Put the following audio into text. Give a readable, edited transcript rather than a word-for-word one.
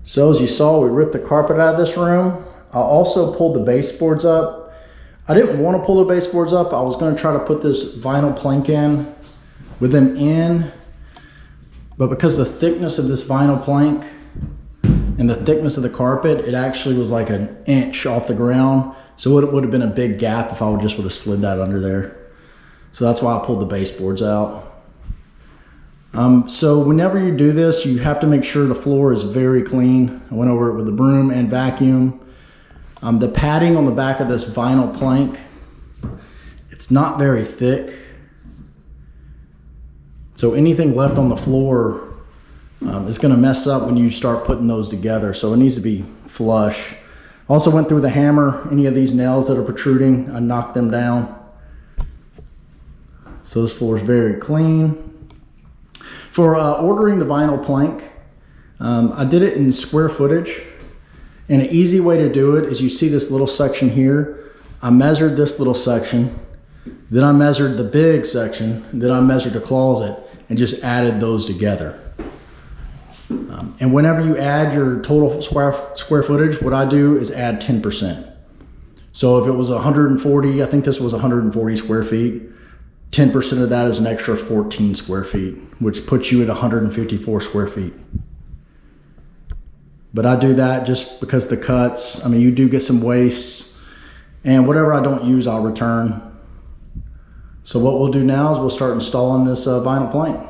So as you saw, we ripped the carpet out of this room. I also pulled the baseboards up. I didn't want to pull the baseboards up. I was going to try to put this vinyl plank in with them in, but because the thickness of this vinyl plank and the thickness of the carpet, it actually was like an inch off the ground. So it would have been a big gap if I would have slid that under there. So that's why I pulled the baseboards out. So whenever you do this, you have to make sure the floor is very clean. I went over it with the broom and vacuum. The padding on the back of this vinyl plank, it's not very thick. So anything left on the floor is going to mess up when you start putting those together. So it needs to be flush. Also went through the hammer. Any of these nails that are protruding, I knocked them down. So this floor is very clean. For ordering the vinyl plank, I did it in square footage. And an easy way to do it is you see this little section here. I measured this little section, then I measured the big section, then I measured the closet and just added those together. And whenever you add your total square footage, what I do is add 10%. So if it was 140, I think this was 140 square feet, 10% of that is an extra 14 square feet, which puts you at 154 square feet. But I do that just because the cuts, I mean, you do get some wastes, and whatever I don't use, I'll return. So what we'll do now is we'll start installing this vinyl plank.